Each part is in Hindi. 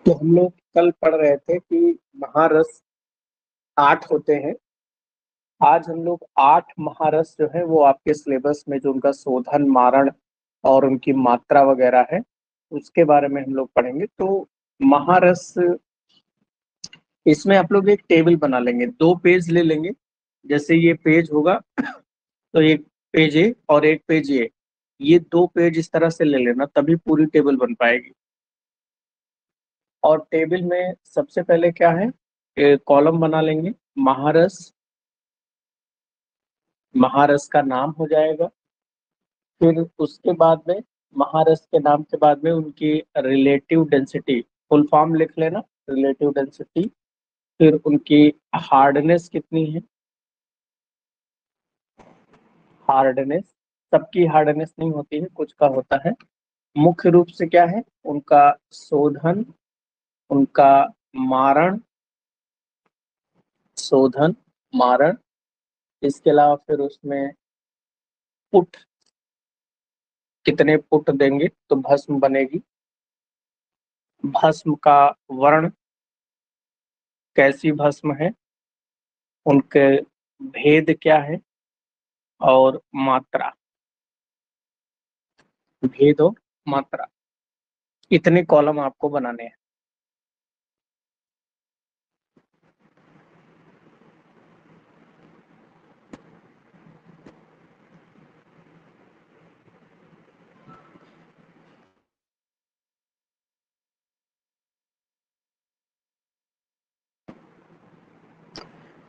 तो हम लोग कल पढ़ रहे थे कि महारस 8 होते हैं। आज हम लोग 8 महारस जो है वो आपके सिलेबस में जो उनका शोधन, मारण और उनकी मात्रा वगैरह है, उसके बारे में हम लोग पढ़ेंगे। तो महारस, इसमें आप लोग एक टेबल बना लेंगे, 2 पेज ले लेंगे। जैसे ये पेज होगा तो एक पेज ए और एक पेज ये 2 पेज इस तरह से ले लेना, तभी पूरी टेबल बन पाएगी। और टेबल में सबसे पहले क्या है, कॉलम बना लेंगे। महारस, महारस का नाम हो जाएगा। फिर उसके बाद में महारस के नाम के बाद में उनकी रिलेटिव डेंसिटी, फुल फॉर्म लिख लेना, रिलेटिव डेंसिटी। फिर उनकी हार्डनेस कितनी है, हार्डनेस, सबकी हार्डनेस नहीं होती है, कुछ का होता है। मुख्य रूप से क्या है, उनका शोधन, उनका मारण, शोधन, मारण। इसके अलावा फिर उसमें पुट, कितने पुट देंगे तो भस्म बनेगी। भस्म का वर्ण, कैसी भस्म है, उनके भेद क्या है, और मात्रा, भेद और मात्रा। इतने कॉलम आपको बनाने हैं।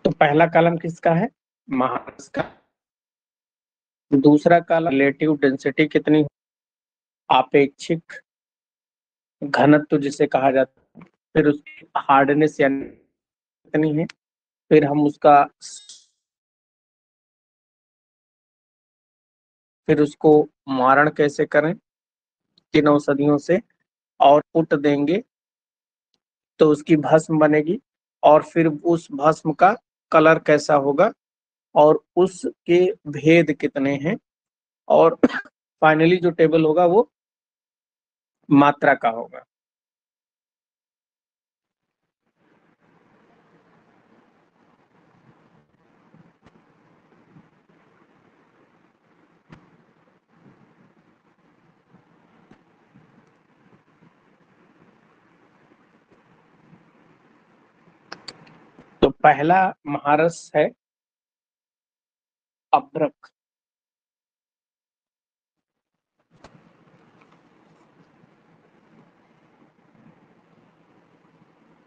तो पहला कॉलम किसका है, महारस का। दूसरा कॉलम रिलेटिव डेंसिटी कितनी, आपेक्षिक घनत्व जिसे कहा जाता है। फिर उसकी हार्डनेस यानी कितनी है। फिर हम उसका, फिर उसको मारण कैसे करें, किन औषधियों से, और पुट देंगे तो उसकी भस्म बनेगी। और फिर उस भस्म का कलर कैसा होगा, और उसके भेद कितने हैं। और फाइनली जो टेबल होगा वो मात्रा का होगा। तो पहला महारस है अभ्रक।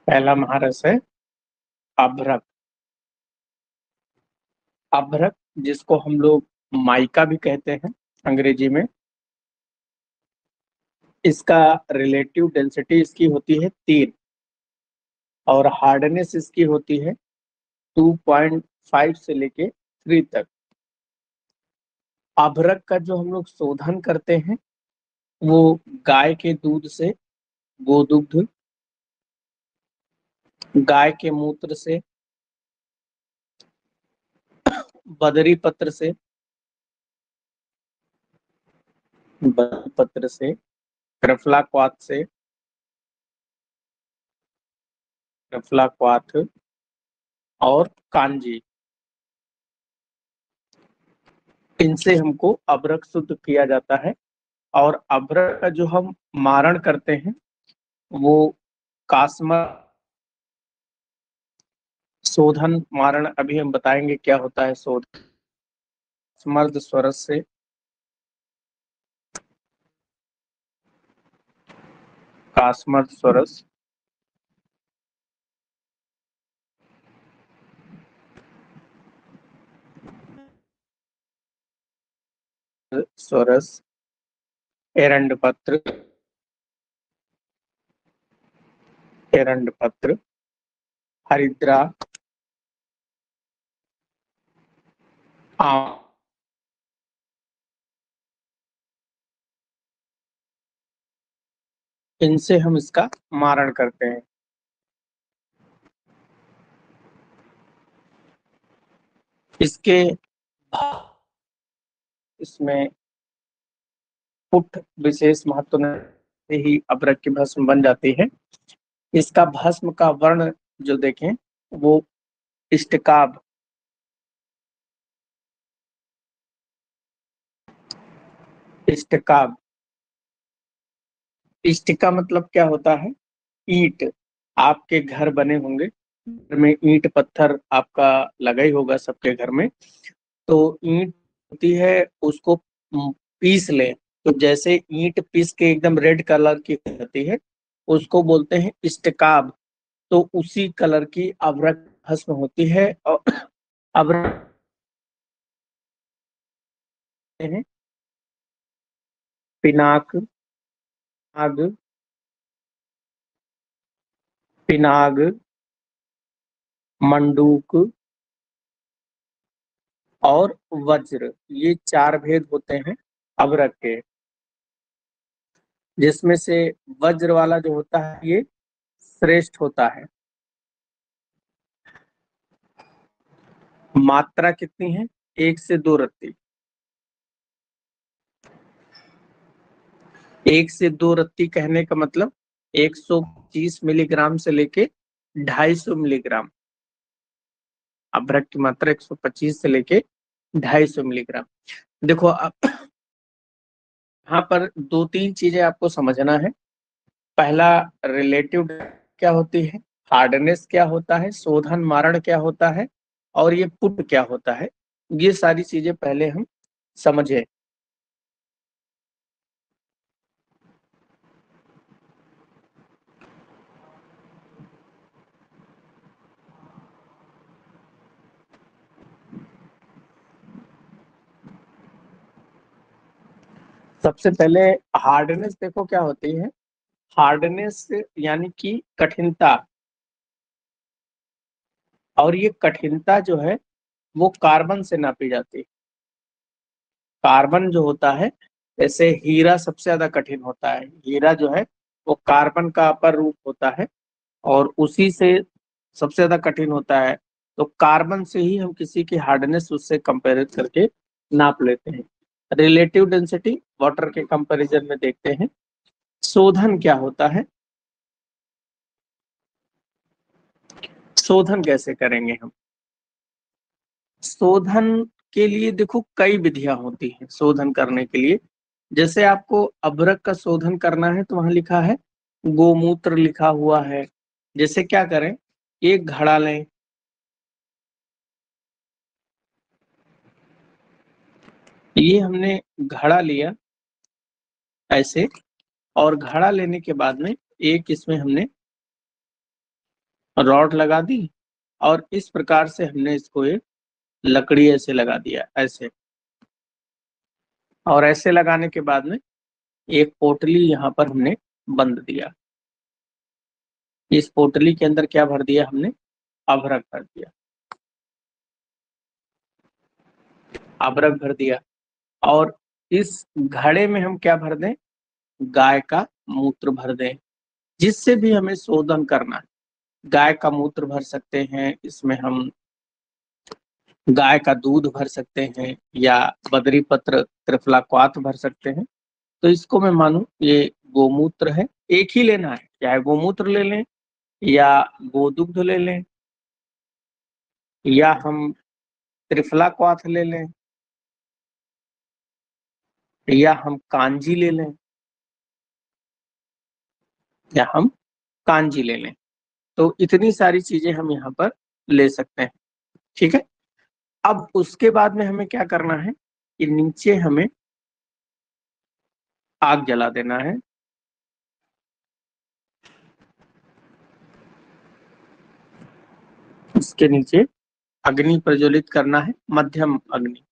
पहला महारस है अभ्रक। अभ्रक, जिसको हम लोग माइका भी कहते हैं अंग्रेजी में। इसका रिलेटिव डेंसिटी इसकी होती है 3, और हार्डनेस इसकी होती है 2.5 से लेके 3 तक। अभ्रक का जो हम लोग शोधन करते हैं वो गाय के दूध से, गोदुग्ध, गाय के मूत्र से, बदरी पत्र से, बदरी पत्र से, रफलाक्वाथ से, रफलाक्वाथ और कांजी, इनसे हमको अभ्रक शुद्ध किया जाता है। और अभ्रक का जो हम मारण करते हैं वो कास्मर, शोधन, मारण अभी हम बताएंगे क्या होता है शोधन। स्मर्द स्वरस से, कास्मर्द स्वरस, स्वरस, एरंड पत्र, एरंड पत्र, हरिद्रा, आम, इनसे हम इसका मारण करते हैं। इसके इसमें पुट विशेष महत्व से ही अभ्रक की भस्म बन जाती है। इसका भस्म का वर्ण जो देखें वो इष्टकाभ, इष्टकाभ। इष्ट का मतलब क्या होता है? ईंट। आपके घर बने होंगे, घर में ईंट पत्थर आपका लगा ही होगा सबके घर में। तो ईंट होती है, उसको पीस ले, तो जैसे ईंट पीस के एकदम रेड कलर की होती है, उसको बोलते हैं इष्टकाभ। तो उसी कलर की अभ्रक भस्म होती है। और अभ्रक हैं पिनाक, आग, पिनाग, मंडूक और वज्र, ये चार भेद होते हैं अभ्रक के, जिसमें से वज्र वाला जो होता है ये श्रेष्ठ होता है। मात्रा कितनी है? 1 से 2 रत्ती। 1 से 2 रत्ती कहने का मतलब 125 मिलीग्राम से लेके 250 मिलीग्राम। अभ्रक की मात्रा 125 से लेके 250 मिलीग्राम। देखो अब यहाँ पर 2-3 चीजें आपको समझना है। पहला, रिलेटिव क्या होती है, हार्डनेस क्या होता है, शोधन मारण क्या होता है, और ये पुट क्या होता है, ये सारी चीजें पहले हम समझे। सबसे पहले हार्डनेस देखो क्या होती है। हार्डनेस यानी कि कठिनता, और ये कठिनता जो है वो कार्बन से नापी जाती है। कार्बन जो होता है, जैसे हीरा सबसे ज्यादा कठिन होता है, हीरा जो है वो कार्बन का अपर रूप होता है और उसी से सबसे ज्यादा कठिन होता है। तो कार्बन से ही हम किसी की हार्डनेस उससे कंपेयर करके नाप लेते हैं। रिलेटिव डेंसिटी वाटर के कंपैरिजन में देखते हैं। शोधन क्या होता है, शोधन कैसे करेंगे हम? शोधन के लिए देखो कई विधियां होती हैं शोधन करने के लिए। जैसे आपको अभ्रक का शोधन करना है तो वहां लिखा है गोमूत्र लिखा हुआ है। जैसे क्या करें, एक घड़ा लें, ये हमने घड़ा लिया ऐसे, और घड़ा लेने के बाद में एक इसमें हमने रॉड लगा दी, और इस प्रकार से हमने इसको एक लकड़ी ऐसे लगा दिया ऐसे, और ऐसे लगाने के बाद में एक पोटली यहाँ पर हमने बंद दिया। इस पोटली के अंदर क्या भर दिया हमने? अभ्रक भर दिया, अभ्रक भर दिया। और इस घड़े में हम क्या भर दें? गाय का मूत्र भर दें, जिससे भी हमें शोधन करना है। गाय का मूत्र भर सकते हैं इसमें हम, गाय का दूध भर सकते हैं, या बदरी पत्र त्रिफला क्वाथ भर सकते हैं। तो इसको मैं मानूं ये गोमूत्र है, एक ही लेना है, चाहे गोमूत्र ले लें या गोदुग्ध ले लें, या हम त्रिफला क्वाथ ले लें, या हम कांजी ले लें, या हम कांजी ले लें। तो इतनी सारी चीजें हम यहाँ पर ले सकते हैं। ठीक है। अब उसके बाद में हमें क्या करना है कि नीचे हमें आग जला देना है। इसके नीचे अग्नि प्रज्वलित करना है, मध्यम अग्नि।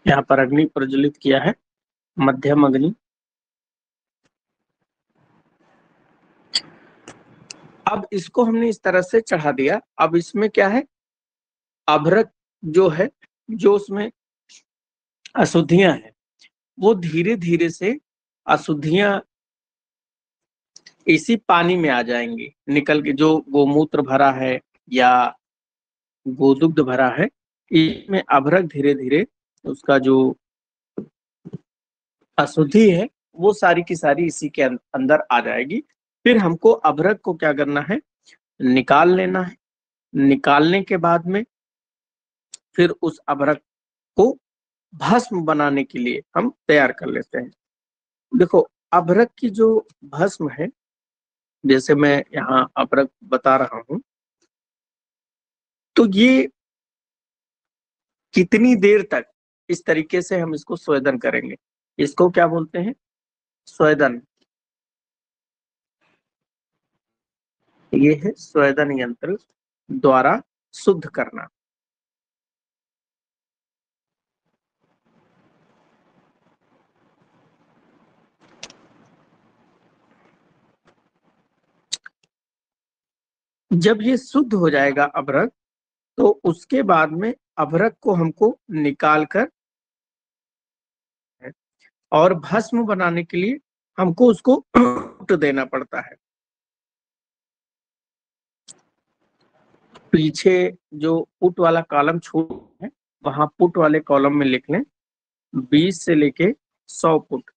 यहाँ पर अग्नि प्रज्वलित किया है, मध्यम अग्नि। अब इसको हमने इस तरह से चढ़ा दिया। अब इसमें क्या है, अभ्रक जो है, जो उसमें अशुद्धियां हैं, वो धीरे धीरे से अशुद्धियां इसी पानी में आ जाएंगी निकल के, जो गोमूत्र भरा है या गोदुग्ध भरा है, इसमें अभ्रक धीरे धीरे उसका जो अशुद्धि है वो सारी की सारी इसी के अंदर आ जाएगी। फिर हमको अभ्रक को क्या करना है, निकाल लेना है। निकालने के बाद में फिर उस अभ्रक को भस्म बनाने के लिए हम तैयार कर लेते हैं। देखो, अभ्रक की जो भस्म है, जैसे मैं यहाँ अभ्रक बता रहा हूं, तो ये कितनी देर तक इस तरीके से हम इसको स्वेदन करेंगे, इसको क्या बोलते हैं, स्वेदन। ये है स्वेदन यंत्र द्वारा शुद्ध करना। जब ये शुद्ध हो जाएगा अभ्रक, तो उसके बाद में अभ्रक को हमको निकाल कर और भस्म बनाने के लिए हमको उसको कूट देना पड़ता है। पीछे जो पुट वाला कॉलम छूट है, वहां पुट वाले कॉलम में लिख लें 20 से लेके 100 पुट।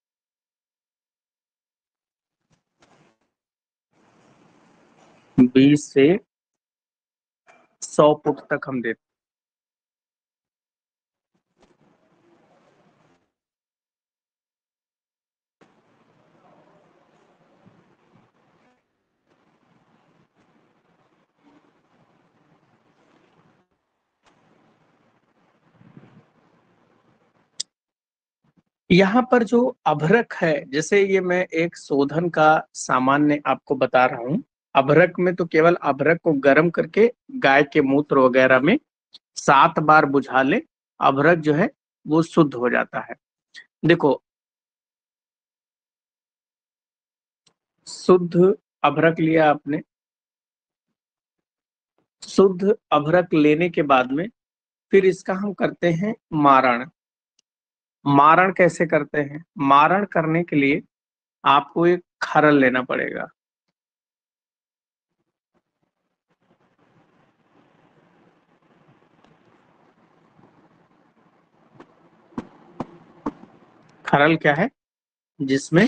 20 से 100 पुट तक हम देते। यहाँ पर जो अभ्रक है, जैसे ये मैं एक शोधन का सामान्य आपको बता रहा हूँ। अभ्रक में तो केवल अभ्रक को गर्म करके गाय के मूत्र वगैरह में 7 बार बुझा ले, अभ्रक जो है वो शुद्ध हो जाता है। देखो, शुद्ध अभ्रक लिया आपने, शुद्ध अभ्रक लेने के बाद में फिर इसका हम करते हैं मारण। मारण कैसे करते हैं, मारण करने के लिए आपको एक खरल लेना पड़ेगा। खरल क्या है, जिसमें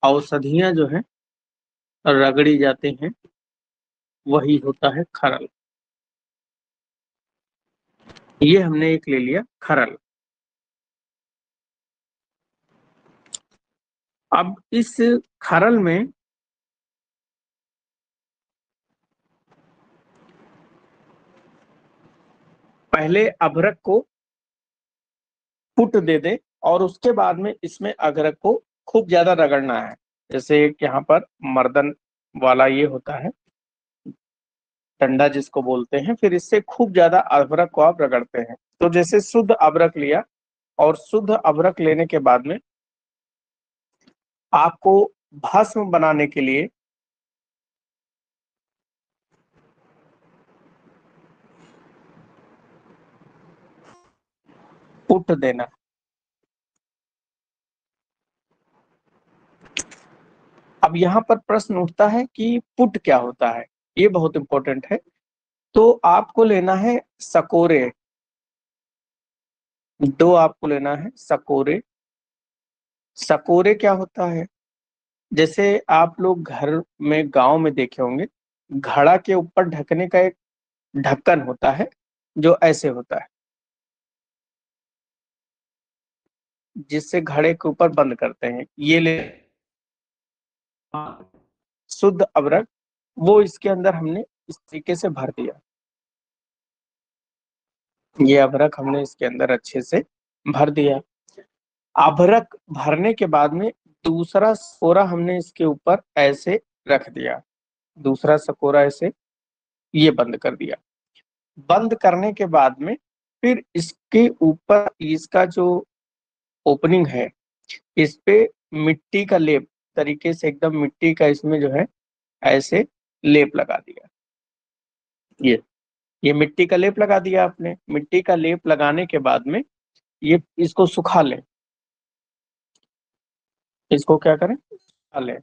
औषधियां जो है रगड़ी जाती हैं, वही होता है खरल। ये हमने एक ले लिया खरल। अब इस खरल में पहले अभ्रक को पुट दे दे और उसके बाद में इसमें अदरक को खूब ज्यादा रगड़ना है। जैसे एक यहाँ पर मर्दन वाला ये होता है, डंडा जिसको बोलते हैं, फिर इससे खूब ज्यादा अदरक को आप रगड़ते हैं। तो जैसे शुद्ध अदरक लिया, और शुद्ध अदरक लेने के बाद में आपको भस्म बनाने के लिए पुट देना। अब यहाँ पर प्रश्न उठता है कि पुट क्या होता है, ये बहुत इंपॉर्टेंट है। तो आपको लेना है सकोरे, 2 आपको लेना है सकोरे। सकोरे क्या होता है, जैसे आप लोग घर में गांव में देखे होंगे, घड़ा के ऊपर ढकने का एक ढक्कन होता है जो ऐसे होता है, जिससे घड़े के ऊपर बंद करते हैं। ये ले शुद्ध अदरक, वो इसके अंदर हमने इस तरीके से भर दिया। ये अदरक हमने इसके अंदर अच्छे से भर दिया। अदरक भरने के बाद में दूसरा सकोरा हमने इसके ऊपर ऐसे रख दिया, दूसरा सकोरा ऐसे ये बंद कर दिया। बंद करने के बाद में फिर इसके ऊपर इसका जो ओपनिंग है, इस पे मिट्टी का लेप, तरीके से एकदम मिट्टी का इसमें जो है ऐसे लेप लगा दिया। ये मिट्टी का लेप लगा दिया आपने। मिट्टी का लेप लगाने के बाद में ये इसको सुखा लें। इसको क्या करें, सुखा लें।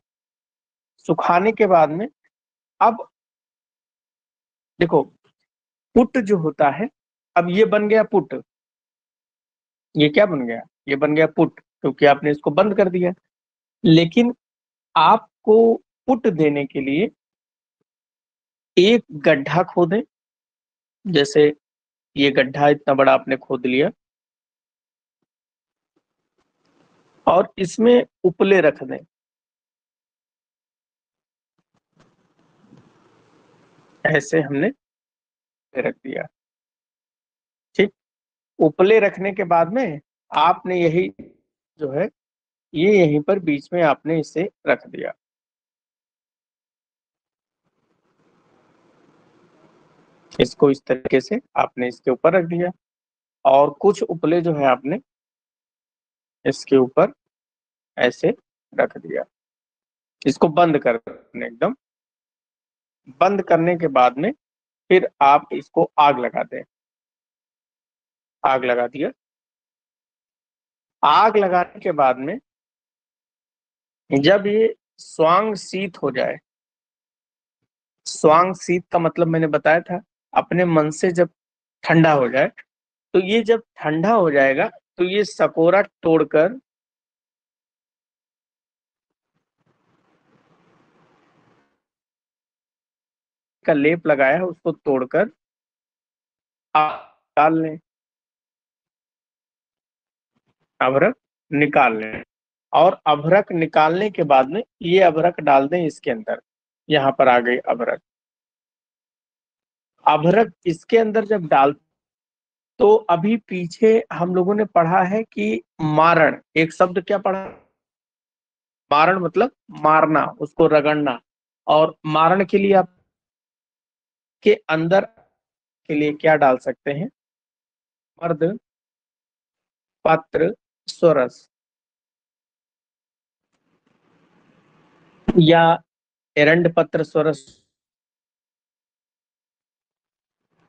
सुखाने के बाद में अब देखो, पुट जो होता है, अब ये बन गया पुट। ये क्या बन गया, ये बन गया पुट, क्योंकि आपने इसको बंद कर दिया। लेकिन आपको पुट देने के लिए एक गड्ढा खोदें। जैसे ये गड्ढा इतना बड़ा आपने खोद लिया और इसमें उपले रख दें। ऐसे हमने रख दिया, ठीक। उपले रखने के बाद में आपने यही जो है ये यहीं पर बीच में आपने इसे रख दिया। इसको इस तरीके से आपने इसके ऊपर रख दिया और कुछ उपले जो है आपने इसके ऊपर ऐसे रख दिया। इसको बंद कर दें, एकदम बंद करने के बाद में फिर आप इसको आग लगा दें। आग लगा दिया। आग लगाने के बाद में जब ये स्वांग शीत हो जाए, स्वांग शीत का मतलब मैंने बताया था, अपने मन से जब ठंडा हो जाए, तो ये जब ठंडा हो जाएगा तो ये सकोरा तोड़कर का लेप लगाया है उसको तोड़कर आप डाल लें, अभ्रक निकाल लें। और अभ्रक निकालने के बाद में ये अभ्रक डाल दें इसके अंदर। यहाँ पर आ गई अभ्रक। अभ्रक इसके अंदर जब डाल, तो अभी पीछे हम लोगों ने पढ़ा है कि मारण, एक शब्द क्या पढ़ा, मारण मतलब मारना, उसको रगड़ना। और मारण के लिए आप के अंदर के लिए क्या डाल सकते हैं, मर्द पत्र सोरस या एरंड पत्र सोरस,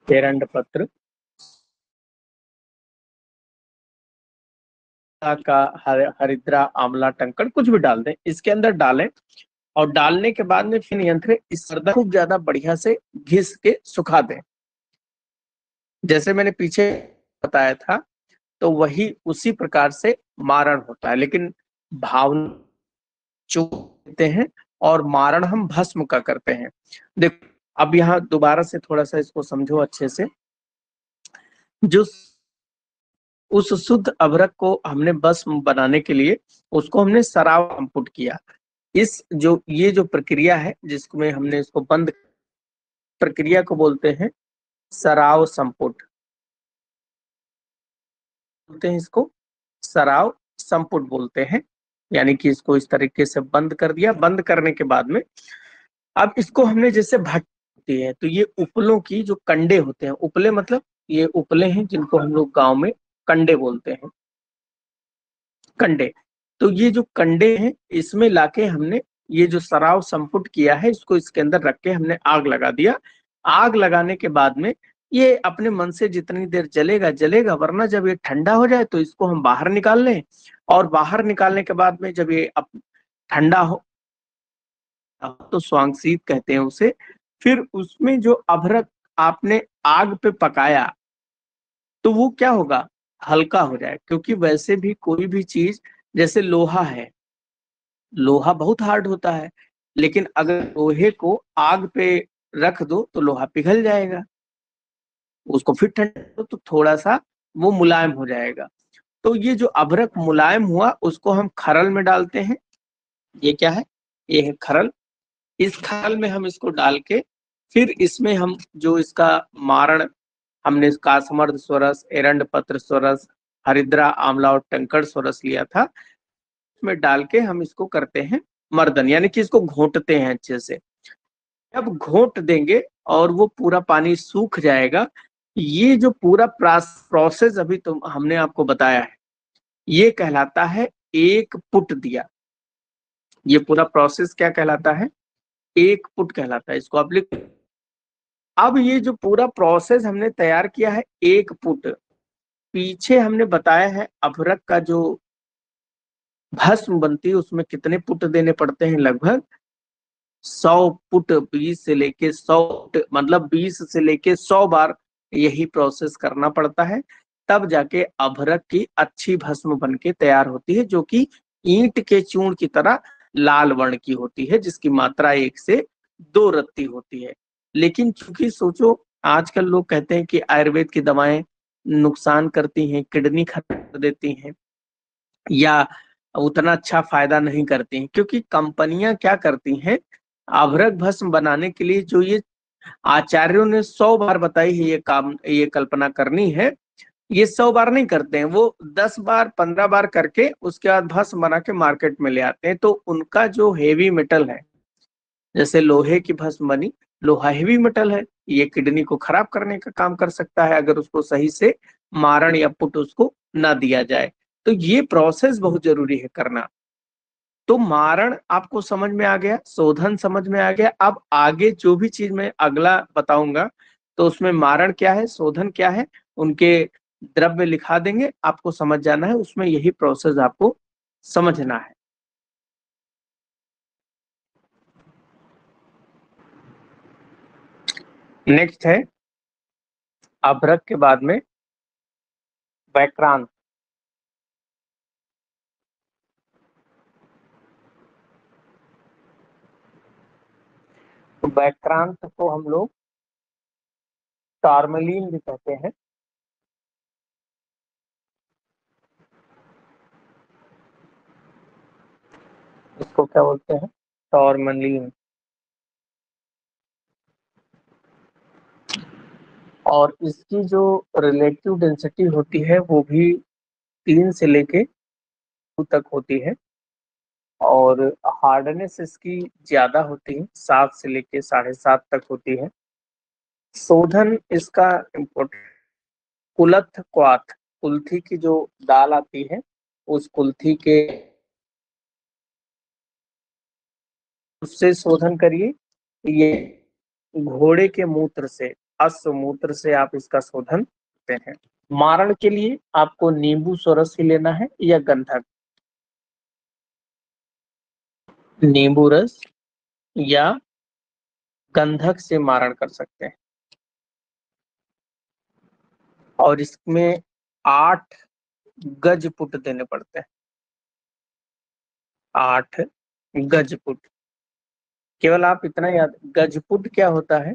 एरंड पत्र का हरिद्रा आंवला टंकड़ कुछ भी डाल दें, इसके अंदर डालें। और डालने के बाद में फिर यंत्र इस सरदा खूब ज्यादा बढ़िया से घिस के सुखा दें। जैसे मैंने पीछे बताया था, तो वही उसी प्रकार से मारण होता है, लेकिन भावना चूक देते हैं और मारण हम भस्म का करते हैं। देखो अब यहाँ दोबारा से थोड़ा सा इसको समझो अच्छे से। जो उस शुद्ध अभ्रक को हमने भस्म बनाने के लिए उसको हमने सराव संपुट किया। इस जो ये जो प्रक्रिया है जिसमें हमने इसको बंद, प्रक्रिया को बोलते हैं सराव संपुट, बोलते हैं इसको सराव संपुट बोलते हैं। यानी कि इसको इस तरीके से बंद कर दिया। बंद करने के बाद में अब इसको हमने जैसे भट्टी होती है, तो ये उपलों की जो कंडे होते हैं, उपले मतलब ये उपले हैं जिनको हम लोग गांव में कंडे बोलते हैं, कंडे। तो ये जो कंडे हैं इसमें लाके हमने ये जो सराव संपुट किया है इसको इसके अंदर रख के हमने आग लगा दिया। आग लगाने के बाद में ये अपने मन से जितनी देर जलेगा जलेगा, वरना जब ये ठंडा हो जाए तो इसको हम बाहर निकाल लें। और बाहर निकालने के बाद में जब ये ठंडा हो तो स्वांगशीत कहते हैं उसे। फिर उसमें जो अभ्रक आपने आग पे पकाया तो वो क्या होगा, हल्का हो जाए। क्योंकि वैसे भी कोई भी चीज, जैसे लोहा है, लोहा बहुत हार्ड होता है, लेकिन अगर लोहे को आग पे रख दो तो लोहा पिघल जाएगा। उसको फिर ठंडा करो तो थोड़ा सा वो मुलायम हो जाएगा। तो ये जो अभ्रक मुलायम हुआ उसको हम खरल में डालते हैं। ये क्या है, ये है खरल। इस खरल में हम इसको डाल के फिर इसमें हम जो इसका मारण हमने कासमर्द स्वरस, एरंड पत्र स्वरस, हरिद्रा आंवला और टंकड़ स्वरस लिया था, में डाल के हम इसको करते हैं मर्दन, यानी कि इसको घोंटते हैं अच्छे से। जब घोंट देंगे और वो पूरा पानी सूख जाएगा, ये जो पूरा प्रोसेस अभी तो हमने आपको बताया है, ये कहलाता है एक पुट दिया। ये पूरा प्रोसेस क्या कहलाता है, एक पुट कहलाता है। इसको आप लिख। अब ये जो पूरा प्रोसेस हमने तैयार किया है एक पुट, पीछे हमने बताया है अभ्रक का जो भस्म बनती है उसमें कितने पुट देने पड़ते हैं, लगभग 100 पुट। 20 से लेके 100 पुट, मतलब 20 से लेके 100 बार यही प्रोसेस करना पड़ता है, तब जाके अभ्रक की अच्छी भस्म बन के तैयार होती है, जो कि ईंट के चूर्ण की तरह लाल वर्ण की होती है, जिसकी मात्रा 1 से 2 रत्ती होती है। लेकिन चूंकि सोचो, आजकल लोग कहते हैं कि आयुर्वेद की दवाएं नुकसान करती हैं, किडनी खराब कर देती हैं, या उतना अच्छा फायदा नहीं करती हैं, क्योंकि कंपनियां क्या करती हैं, अभ्रक भस्म बनाने के लिए जो ये आचार्यों ने 100 बार बताई है ये काम, ये कल्पना करनी है, ये 100 बार नहीं करते हैं, वो 10 बार 15 बार करके उसके बाद भस्म बना के मार्केट में ले आते हैं। तो उनका जो हेवी मेटल है, जैसे लोहे की भस्म बनी, लोहा हेवी मेटल है, ये किडनी को खराब करने का काम कर सकता है अगर उसको सही से मारण या पुट उसको ना दिया जाए। तो ये प्रोसेस बहुत जरूरी है करना। तो मारण आपको समझ में आ गया, शोधन समझ में आ गया। अब आगे जो भी चीज मैं अगला बताऊंगा तो उसमें मारण क्या है, शोधन क्या है, उनके द्रव्य लिखा देंगे, आपको समझ जाना है, उसमें यही प्रोसेस आपको समझना है। नेक्स्ट है अभ्रक के बाद में वैक्रांत। तो वैक्रांत को हम लोग टार्मलीन भी कहते हैं। इसको क्या बोलते हैं, टॉर्मलीन। और इसकी जो रिलेटिव डेंसिटी होती है वो भी 3 से लेके 2 तक होती है, और हार्डनेस इसकी ज्यादा होती है, 7 से लेके 7.5 तक होती है। शोधन इसका इम्पोर्टेंट, कुलथ क्वाथ, कुल्थी की जो दाल आती है, उस कुल्थी के उससे शोधन करिए। ये घोड़े के मूत्र से, अश्व मूत्र से आप इसका शोधन करते हैं। मारण के लिए आपको नींबू सोरस ही लेना है या गंधक, नींबू रस या गंधक से मारण कर सकते हैं। और इसमें 8 गज पुट देने पड़ते हैं, 8 गज पुट। केवल आप इतना याद, गजपुट क्या होता है,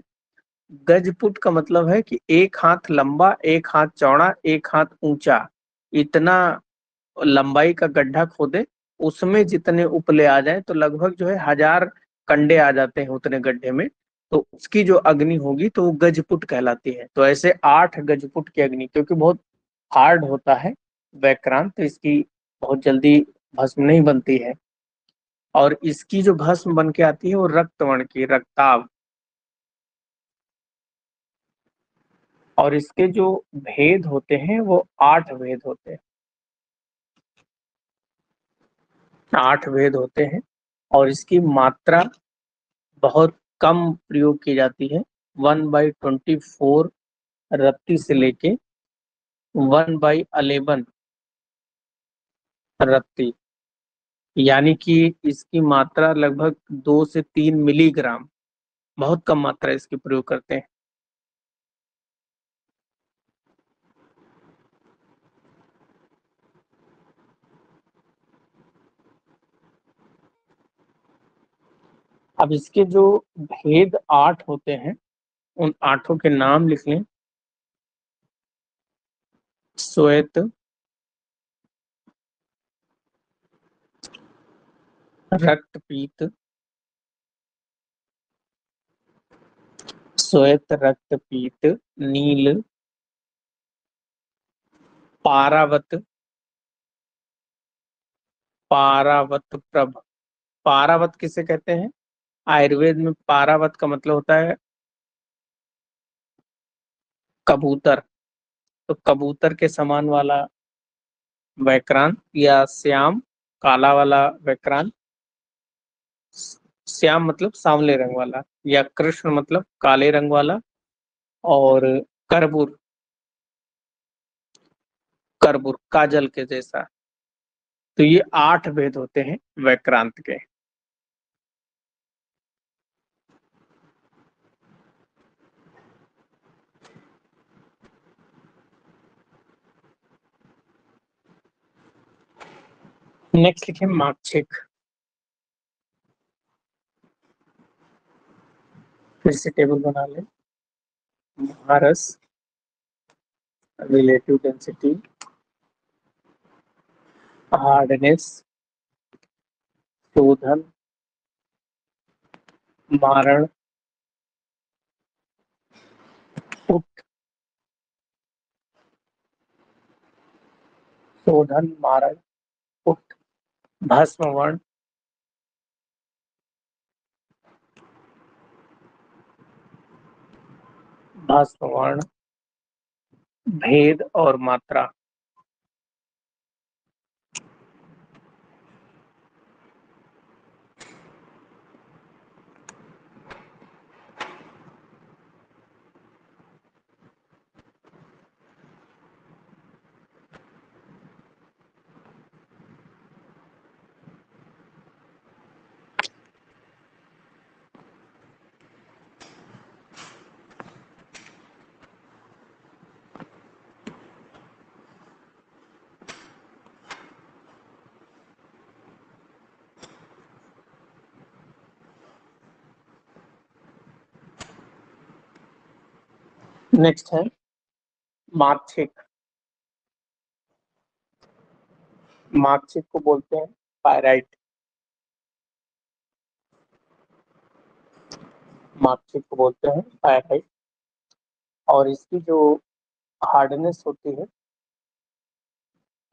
गजपुट का मतलब है कि 1 हाथ लंबा, 1 हाथ चौड़ा, 1 हाथ ऊंचा, इतना लंबाई का गड्ढा खोदे, उसमें जितने उपले आ जाए, तो लगभग जो है 1000 कंडे आ जाते हैं उतने गड्ढे में, तो उसकी जो अग्नि होगी तो वो गजपुट कहलाती है। तो ऐसे 8 गजपुट की अग्नि, क्योंकि बहुत हार्ड होता है वैक्रांत, तो इसकी बहुत जल्दी भस्म नहीं बनती है। और इसकी जो भस्म बन के आती है वो रक्त वर्ण की, रक्ताभ। और इसके जो भेद होते हैं वो 8 भेद होते हैं, 8 भेद होते हैं। और इसकी मात्रा बहुत कम प्रयोग की जाती है, 1/24 रत्ती से लेके 1/11 रत्ती, यानी कि इसकी मात्रा लगभग 2 से 3 मिलीग्राम, बहुत कम मात्रा इसकी प्रयोग करते हैं। अब इसके जो भेद 8 होते हैं, उन 8 के नाम लिख लें। श्वेत, रक्तपीत, श्वेत रक्तपीत, नील, पारावत, पारावत प्रभ। पारावत किसे कहते हैं, आयुर्वेद में पारावत का मतलब होता है कबूतर। तो कबूतर के समान वाला वैक्रांत, या श्याम, काला वाला वैक्रांत, श्याम मतलब सांवले रंग वाला, या कृष्ण मतलब काले रंग वाला, और करबूर, करबूर काजल के जैसा। तो ये 8 भेद होते हैं वैक्रांत के। नेक्स्ट लिखे मार्कछिक। फिर से टेबल बना ले। महारस, रिलेटिव डेंसिटी, हार्डनेस, शोधन, मारण, पुट, शोधन, मारण, पुट, भस्म वर्ण, भस्म वर्ण, भेद और मात्रा। नेक्स्ट है मार्कछिक। मार्कछिक को बोलते हैं पायराइट। मार्कछिक को बोलते हैं पायराइट। और इसकी जो हार्डनेस होती है,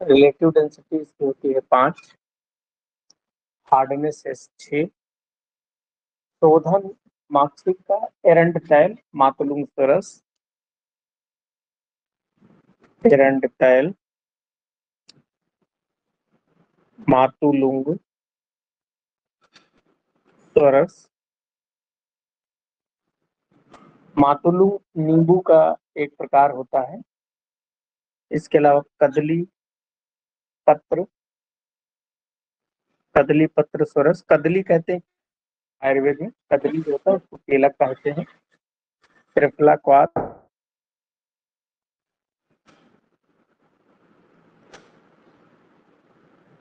रिलेटिव डेंसिटी इसकी होती है 5, हार्डनेस है 6। शोधन मार्कछिक का एरंडटाइल, मातुलुंग सरस, एरंडटाइल, मातुलुंग सरस। मातुलुंग नींबू का एक प्रकार होता है। इसके अलावा कदली पत्र, कदली पत्र सरस, कदली कहते हैं आयुर्वेद में। कदली जो होता है उसको केला कहते हैं। त्रिफला क्वाथ,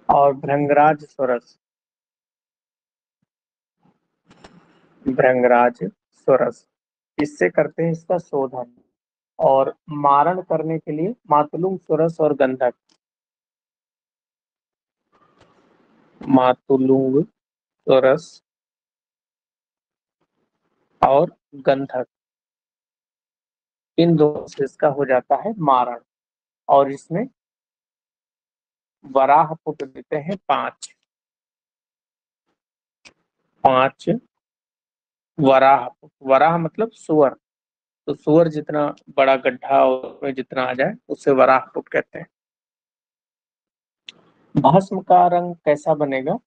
और भृंगराज सरस, भृंगराज सरस। इससे करते हैं इसका शोधन। और मारण करने के लिए मातुलुंग सरस और गंधक, मातुलुंग सरस और गंधक, इन दोनों से इसका हो जाता है मारण। और इसमें वराह पुट देते हैं 5, 5 वराह पुट। वराह मतलब सुअर, तो सुअर जितना बड़ा गड्ढा उसमें जितना आ जाए उसे वराह पुट कहते हैं। भस्म का रंग कैसा बनेगा?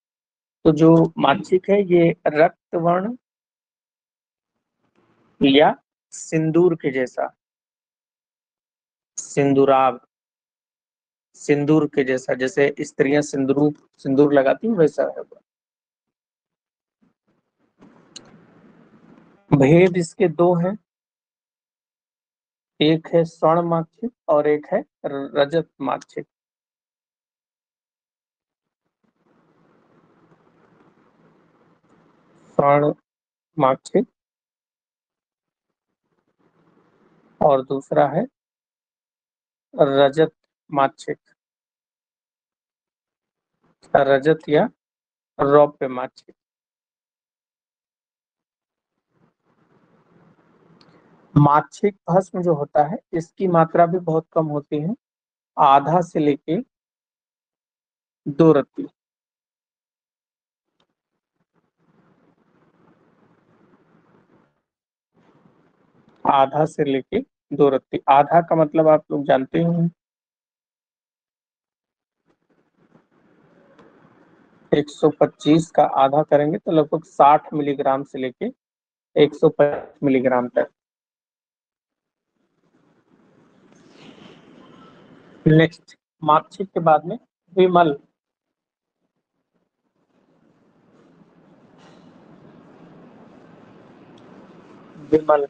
तो जो मार्कछिक है ये रक्त वर्ण या सिंदूर के जैसा, सिंदूराभ, सिंदूर के जैसा, जैसे स्त्रियां सिंदूर सिंदूर लगाती हैं वैसा है। भेद इसके दो हैं, एक है स्वर्ण मार्कछिक और एक है रजत मार्कछिक। स्वर्ण मार्कछिक और दूसरा है रजत मार्कछिक, रजत या रौप्य मार्कछिक। मार्कछिक भस्म जो होता है इसकी मात्रा भी बहुत कम होती है, आधा से लेके 2 रत्ती। आधा से लेके 2 रत्ती। आधा का मतलब आप लोग जानते हैं, 125 का आधा करेंगे तो लगभग 60 मिलीग्राम से लेके 150 मिलीग्राम तक। नेक्स्ट मार्कशीट के बाद में विमल। विमल,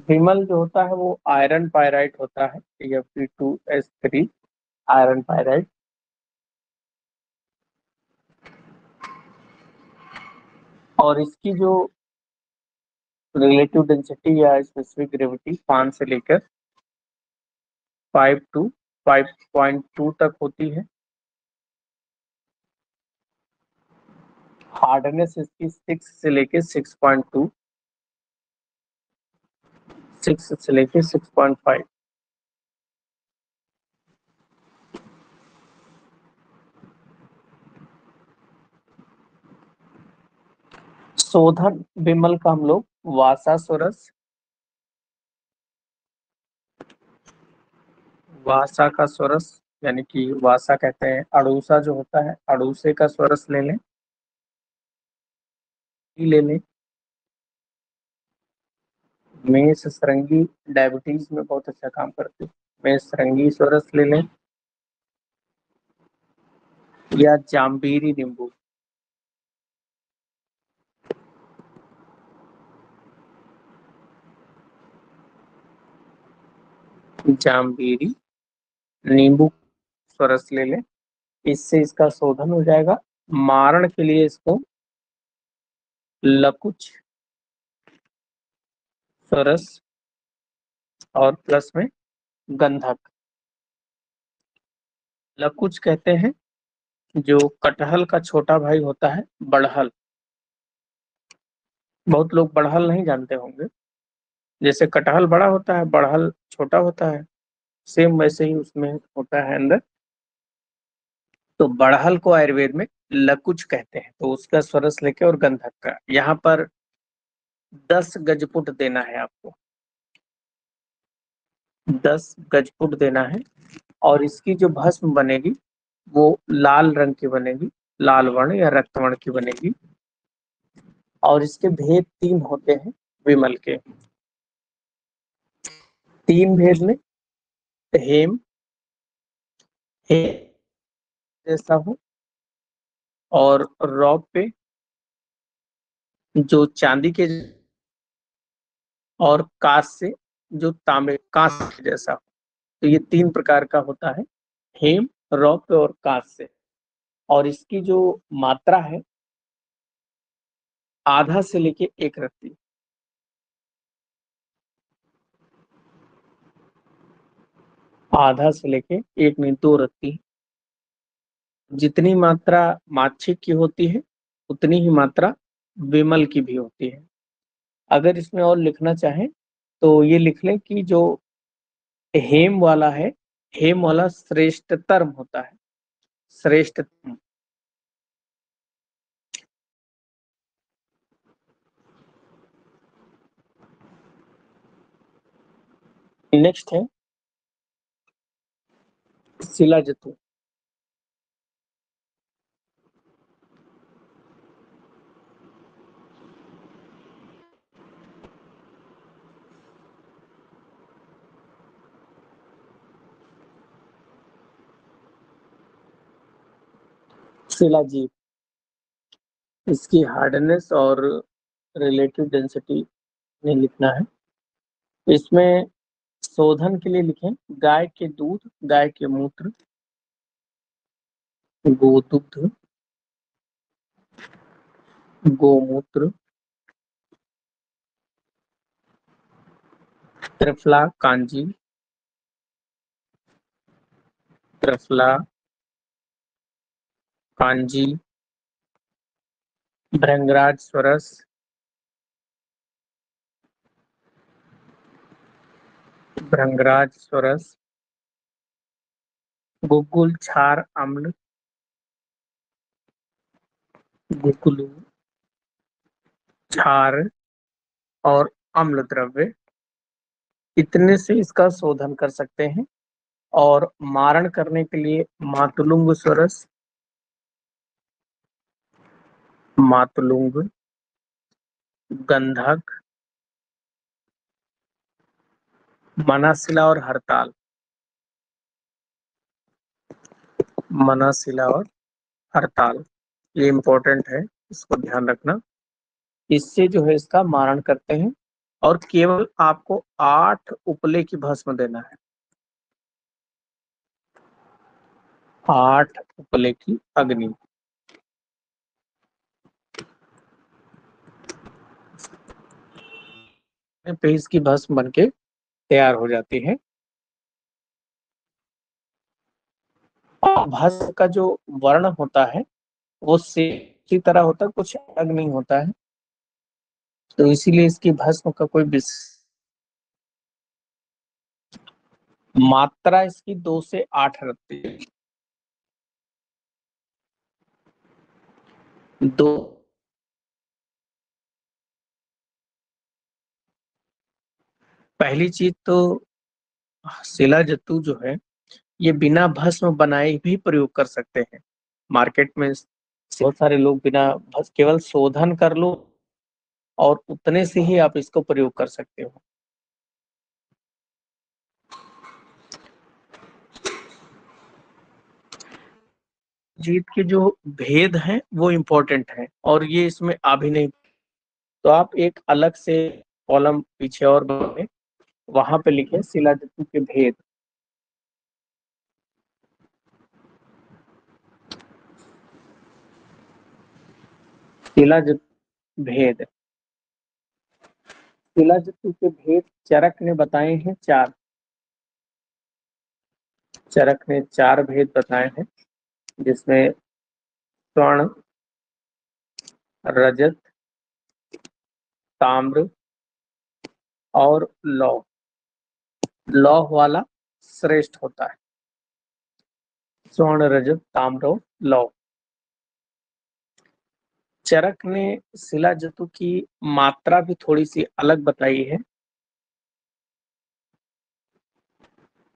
विमल जो होता है वो आयरन पायराइट होता है, Fe2S3 आयरन पायराइट। और इसकी जो रिलेटिव डेंसिटी या स्पेसिफिक ग्रेविटी 5 से लेकर 5 टू 5.2 तक होती है। हार्डनेस इसकी 6 से लेके 6.2, 6 से लेके 6.5। शोधन विमल का हम लोग वासा का स्वरस यानी कि वासा कहते हैं। अड़ूसा जो होता है, अड़ूसे का स्वरस ले लें, ले लें। मेष सरंगी डायबिटीज में बहुत अच्छा काम करती है, मेष सरंगी स्वरस ले लें, या जाम्बीरी नींबू। जाम्बीरी नींबू स्वरस ले लें, इससे इसका शोधन हो जाएगा। मारण के लिए इसको लकुच स्वरस और प्लस में गंधक। लकुच कहते हैं जो कटहल का छोटा भाई होता है, बड़हल। बहुत लोग बड़हल नहीं जानते होंगे। जैसे कटहल बड़ा होता है, बड़हल छोटा होता है, सेम वैसे ही उसमें होता है अंदर। तो बड़हल को आयुर्वेद में लकुच कहते हैं। तो उसका स्वरस लेके और गंधक का यहाँ पर 10 गजपुट देना है आपको, 10 गजपुट देना है। और इसकी जो भस्म बनेगी वो लाल रंग की बनेगी, लाल वर्ण या रक्त वर्ण की बनेगी। और इसके भेद 3 होते हैं विमल के। 3 भेद में हेम, हे जैसा हो, और रॉप पे जो चांदी के, और कांच से जो तांबे कांच के जैसा हो। तो ये 3 प्रकार का होता है, हेम, रौप और कांच से। और इसकी जो मात्रा है आधा से लेके 1 रत्ती, आधा से लेके 1 नहीं 2 रत्ती। जितनी मात्रा माच्छिक की होती है उतनी ही मात्रा विमल की भी होती है। अगर इसमें और लिखना चाहें तो ये लिख लें कि जो हेम वाला है, हेम वाला श्रेष्ठतम होता है, श्रेष्ठतम। नेक्स्ट है शिलाजतु। शिलाजीत, इसकी हार्डनेस और रिलेटिव डेंसिटी नहीं लिखना है। इसमें शोधन के लिए लिखें गाय के दूध, गाय के मूत्र, गोदुग्ध, गोमूत्र, त्रिफला कांजी, त्रिफला कांजी, भृंगराज स्वरस, भृंगराज स्वरस, गुगुल क्षार अम्ल, गुगुलू क्षार और अम्ल द्रव्य, इतने से इसका शोधन कर सकते हैं। और मारण करने के लिए मातुलुंग स्वरस, मातुलुंग, गंधक, मनाशिला और हरताल, मनाशिला और हरताल, ये इंपॉर्टेंट है, इसको ध्यान रखना। इससे जो है इसका मारण करते हैं। और केवल आपको 8 उपले की भस्म देना है, 8 उपले की अग्नि। पे इसकी भस्म बन के तैयार हो जाती है। और भस्म का जो वर्ण होता है वो इसी तरह होता है, कुछ अलग नहीं होता है। तो इसीलिए इसकी भस्म का कोई मात्रा इसकी 2 से 8 रखती है। दो पहली चीज तो शिला जत्तू जो है ये बिना भस्म बनाए भी प्रयोग कर सकते हैं। मार्केट में बहुत सारे लोग बिना भस्म केवल शोधन कर लो और उतने से ही आप इसको प्रयोग कर सकते हो। जीत के जो भेद हैं वो इम्पोर्टेंट है और ये इसमें आ भी नहीं। तो आप एक अलग से कॉलम पीछे और बनाएं, वहां पे लिखें शिला जत्तू के भेद। शिला जत्तू भेद। शिला जत्तू के भेद चरक ने बताए हैं 4। चरक ने 4 भेद बताए हैं, जिसमें स्वर्ण, रजत, ताम्र और लौह। लौह वाला श्रेष्ठ होता है। स्वर्ण, रजत, ताम्र और लौह। चरक ने शिला जत्तू की मात्रा भी थोड़ी सी अलग बताई है,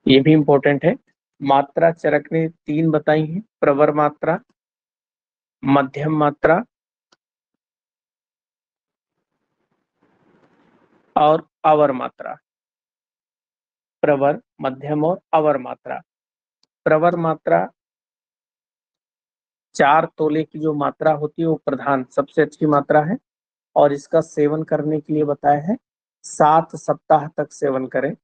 ये भी इंपॉर्टेंट है। मात्रा चरक ने 3 बताई है: प्रवर मात्रा, मध्यम मात्रा और अवर मात्रा। प्रवर, मध्यम और अवर मात्रा। प्रवर मात्रा 4 तोले की जो मात्रा होती है वो प्रधान सबसे अच्छी मात्रा है और इसका सेवन करने के लिए बताया है 7 सप्ताह तक सेवन करें।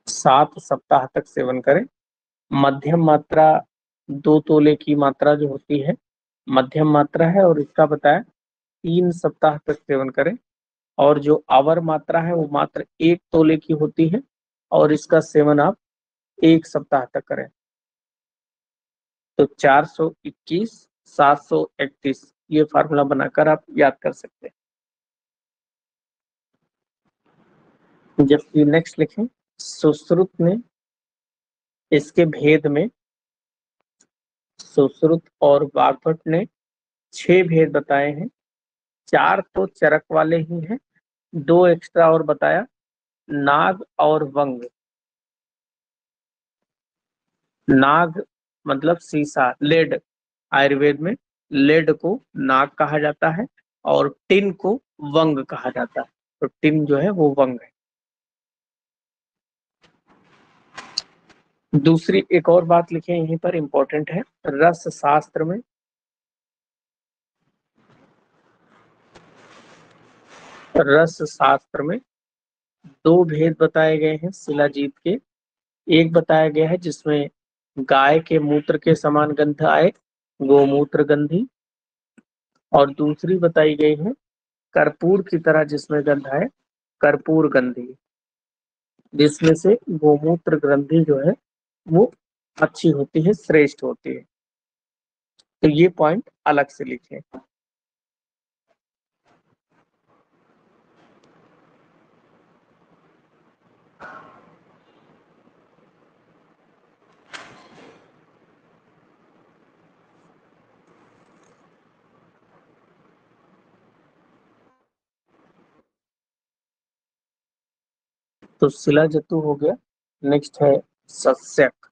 7 सप्ताह तक सेवन करें। मध्यम मात्रा 2 तोले की मात्रा जो होती है मध्यम मात्रा है और इसका बताया 3 सप्ताह तक सेवन करें। और जो अवर मात्रा है वो मात्र 1 तोले की होती है और इसका सेवन आप 1 सप्ताह तक करें। तो 421, 731 ये फार्मूला बनाकर आप याद कर सकते हैं। जबकि नेक्स्ट लिखें, सुश्रुत ने इसके भेद में, सुश्रुत और वाग्भट ने 6 भेद बताए हैं। 4 तो चरक वाले ही हैं, 2 एक्स्ट्रा और बताया, नाग और वंग। नाग मतलब शीशा, लेड। आयुर्वेद में लेड को नाग कहा जाता है और टिन को वंग कहा जाता है। तो टिन जो है वो वंग है। दूसरी एक और बात लिखे यहीं पर, इंपॉर्टेंट है। रस शास्त्र में, रस शास्त्र में 2 भेद बताए गए हैं शिलाजीत के। एक बताया गया है जिसमें गाय के मूत्र के समान गंध आए, गोमूत्र गंधी। और दूसरी बताई गई है कर्पूर की तरह जिसमें गंध आए, कर्पूर गंधी, जिसमें से गोमूत्र ग्रंथि जो है वो अच्छी होती है, श्रेष्ठ होती है। तो ये पॉइंट अलग से लिखे। तो शिला जतु हो गया। नेक्स्ट है सस्यक।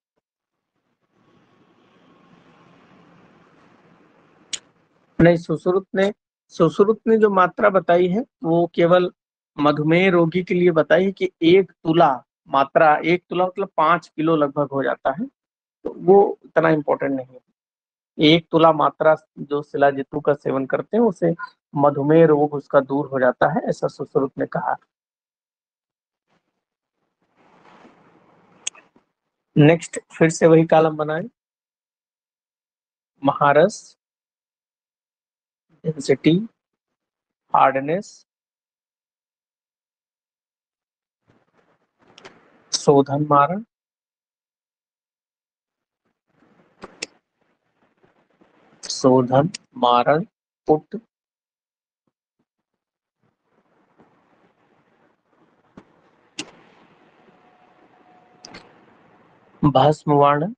नहीं, सुश्रुत ने जो मात्रा बताई है वो केवल मधुमेह रोगी के लिए बताई है कि 1 तुला मात्रा, 1 तुला मतलब 5 किलो लगभग हो जाता है। तो वो इतना इम्पोर्टेंट नहीं है। 1 तुला मात्रा जो शिलाजितु का सेवन करते हैं उसे मधुमेह रोग उसका दूर हो जाता है, ऐसा सुश्रुत ने कहा। नेक्स्ट फिर से वही कॉलम बनाए। महारस, डेंसिटी, हार्डनेस, शोधन मारण, शोधन मारण, पुट, भस्म वर्णन,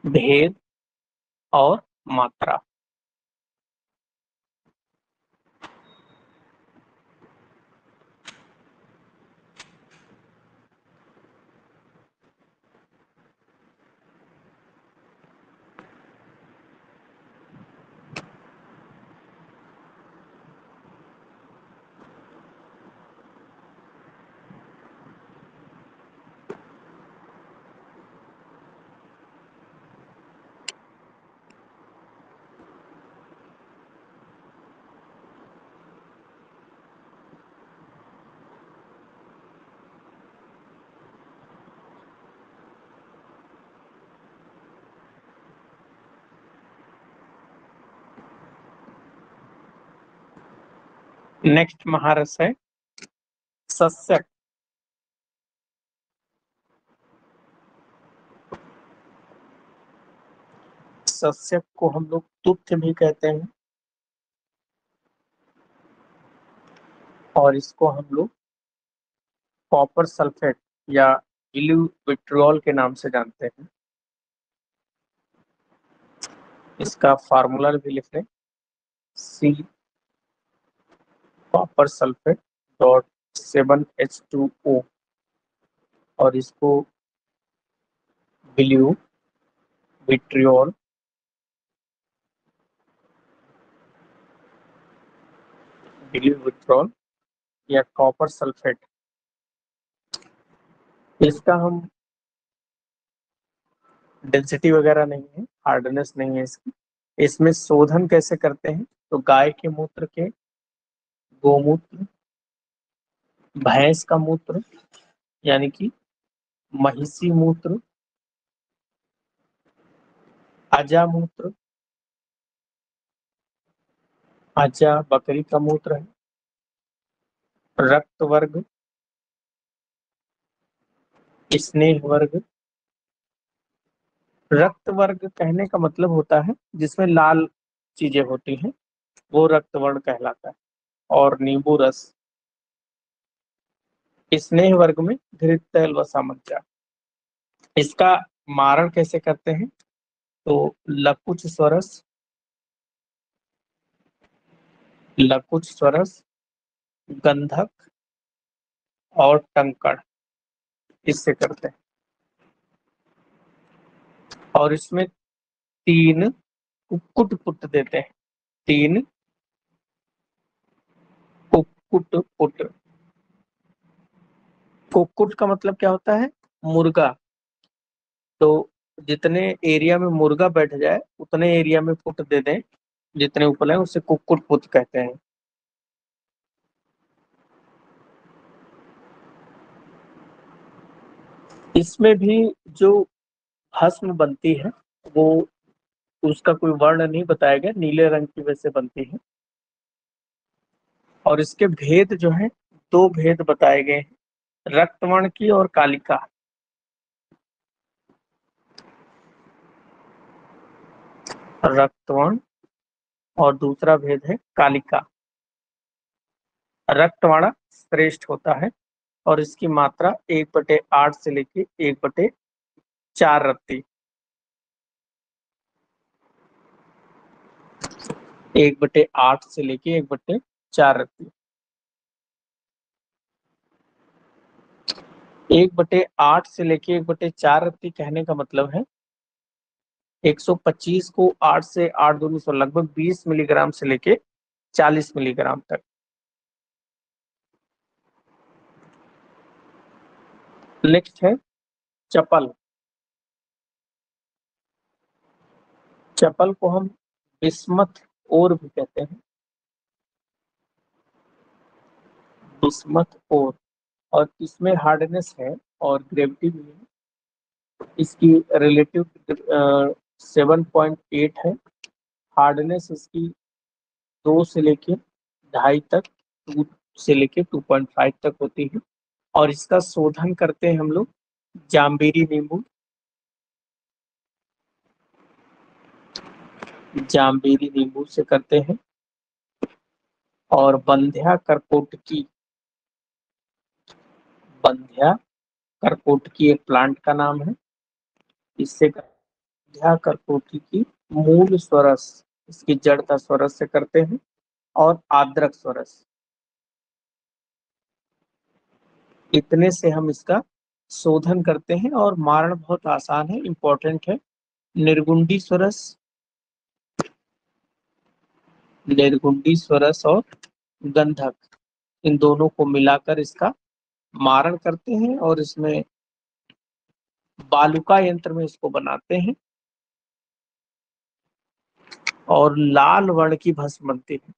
भेद और मात्रा। नेक्स्ट महारस है सस्यक। सस्यक को हम लोग तुथ्य भी कहते हैं और इसको हम लोग कॉपर सल्फेट या ब्लू विट्रियोल के नाम से जानते हैं। इसका फार्मूला भी लिख लें, सी कॉपर सल्फेट डॉट 7H2O और इसको ब्लू विट्रियोल या कॉपर सल्फेट, इसका हम डेंसिटी वगैरह नहीं है, हार्डनेस नहीं है इसकी। इसमें शोधन कैसे करते हैं, तो गाय के मूत्र के, गोमूत्र, भैंस का मूत्र यानी कि महिषी मूत्र, अजा मूत्र, अजा बकरी का मूत्र है, रक्त वर्ग, स्नेह वर्ग। रक्त वर्ग कहने का मतलब होता है जिसमें लाल चीजें होती हैं वो रक्त वर्ण कहलाता है। और नींबू रस। स्नेह वर्ग में घृत तैल व सामज्जा। इसका मारण कैसे करते हैं, तो लकुच स्वरस, लकुच स्वरस, गंधक और टंकण, इससे करते हैं। और इसमें 3 कुक्कुट पुट देते हैं, 3 कुक्कुट पुट। कुक्कुट का मतलब क्या होता है, मुर्गा। तो जितने एरिया में मुर्गा बैठ जाए उतने एरिया में पुट दे दें, जितने उपले हैं उसे कुक्कुट पुट कहते हैं। इसमें भी जो भस्म बनती है वो उसका कोई वर्ण नहीं बताया गया, नीले रंग की वजह से बनती है। और इसके भेद जो है, 2 भेद बताए गए हैं, रक्तवर्ण की और कालिका। रक्तवर्ण और दूसरा भेद है कालिका। रक्तवर्ण श्रेष्ठ होता है और इसकी मात्रा 1/8 से लेके 1/4 रत्ती, 1/8 से लेके 1/4 रत्ती। 1/8 से लेके 1/4 रत्ती कहने का मतलब है 125 को 8 से 8 दूनी 100, लगभग 20 मिलीग्राम से लेके 40 मिलीग्राम तक। नेक्स्ट है चपल। चपल को हम बिस्मथ और भी कहते हैं, बिस्मथ और इसमें हार्डनेस है और ग्रेविटी भी है। इसकी रिलेटिव 7.8 है। हार्डनेस इसकी 2 से लेके 2.5 तक, 2 से लेके 2.5 तक होती है। और इसका शोधन करते हैं हम लोग जाम्बेरी नींबू, जाम्बेरी नींबू से करते हैं। और बंध्या करकोटकी एक प्लांट का नाम है। इससे बंध्या करकोटकी की मूल स्वरस, इसकी जड़ का स्वरस से करते हैं। और आद्रक स्वरस, इतने से हम इसका शोधन करते हैं। और मारण बहुत आसान है, इंपॉर्टेंट है। निर्गुंडी स्वरस, निर्गुंडी स्वरस और गंधक, इन दोनों को मिलाकर इसका मारण करते हैं और इसमें बालुका यंत्र में इसको बनाते हैं और लाल वर्ण की भस्म बनती है।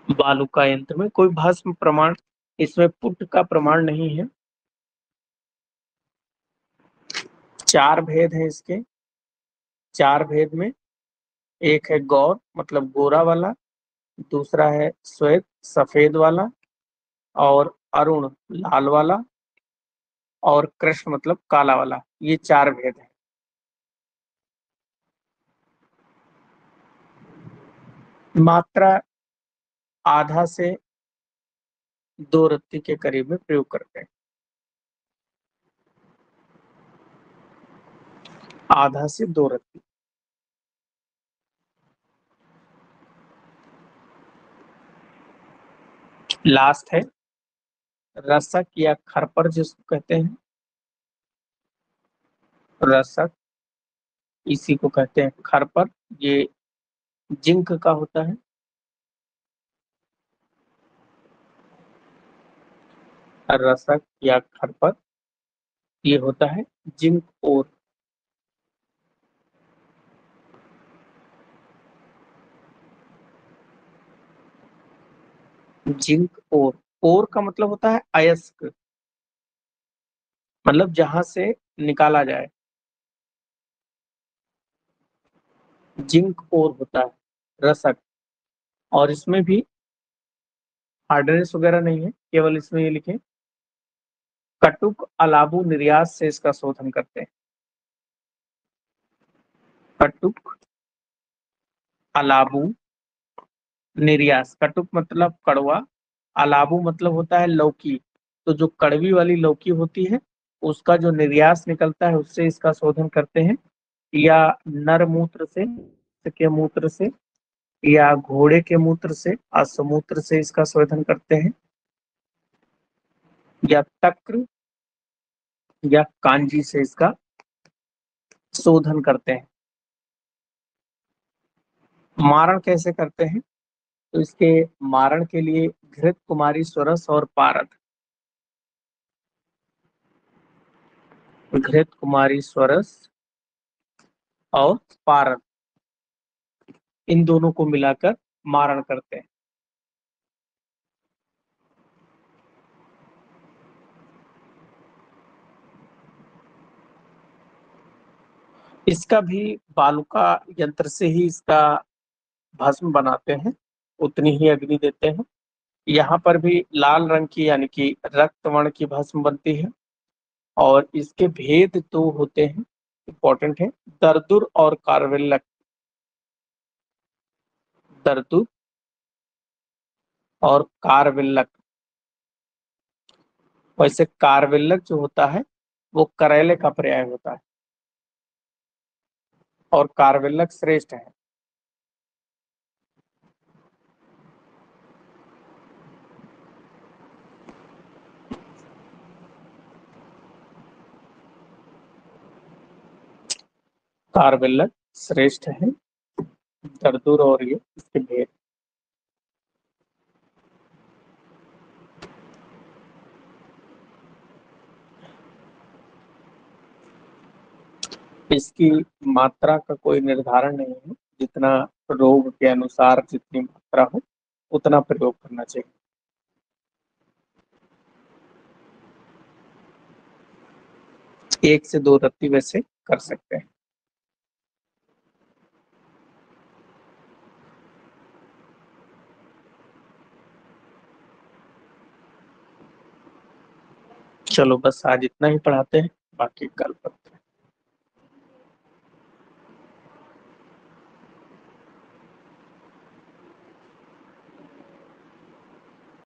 बालुका यंत्र में कोई भस्म प्रमाण, इसमें पुट का प्रमाण नहीं है। 4 भेद हैं इसके। 4 भेद में एक है गौर मतलब गोरा वाला, दूसरा है श्वेत सफेद वाला, और अरुण लाल वाला, और कृष्ण मतलब काला वाला। ये 4 भेद हैं। मात्रा आधा से 2 रत्ती के करीब में प्रयोग करते हैं। आधा से 2 रत्ती। लास्ट है रसक या खरपर जिसको कहते हैं, रसक, इसी को कहते हैं खरपर। ये जिंक का होता है। रसक या खरपर ये होता है जिंक ओर। जिंक ओर, ओर का मतलब होता है अयस्क, मतलब जहां से निकाला जाए। जिंक ओर होता है रसक। और इसमें भी हार्डनेस वगैरह नहीं है, केवल इसमें ये लिखे कटुक अलाबू निर्यात से इसका शोधन करते हैं। कटुक अलाबू निर्यास, कटुक मतलब कड़वा, अलाबू मतलब होता है लौकी। तो जो कड़वी वाली लौकी होती है उसका जो निर्यास निकलता है उससे इसका शोधन करते हैं। या नर मूत्र से, के मूत्र से, या घोड़े के मूत्र से, अश्वमूत्र से इसका शोधन करते हैं। या तक्र या कांजी से इसका शोधन करते हैं। मारण कैसे करते हैं? तो इसके मारण के लिए घृत कुमारी स्वरस और पारद, घृत कुमारी स्वरस और पारद, इन दोनों को मिलाकर मारण करते हैं। इसका भी बालुका यंत्र से ही इसका भस्म बनाते हैं, उतनी ही अग्नि देते हैं। यहाँ पर भी लाल रंग की यानी कि रक्त वर्ण की भस्म बनती है। और इसके भेद 2 होते हैं, इंपॉर्टेंट है, दरदुर और कारवेल्लक। दरदुर और कारवेल्लक। वैसे कारवेल्लक जो होता है वो करेले का पर्याय होता है और कारवेल्लक श्रेष्ठ है। कारवेल्लक श्रेष्ठ है। दरदुर और ये इसके भेद। इसकी मात्रा का कोई निर्धारण नहीं है, जितना रोग के अनुसार जितनी मात्रा हो उतना प्रयोग करना चाहिए। 1 से 2 रत्ती वैसे कर सकते हैं। चलो बस आज इतना ही पढ़ाते हैं, बाकी कल पर।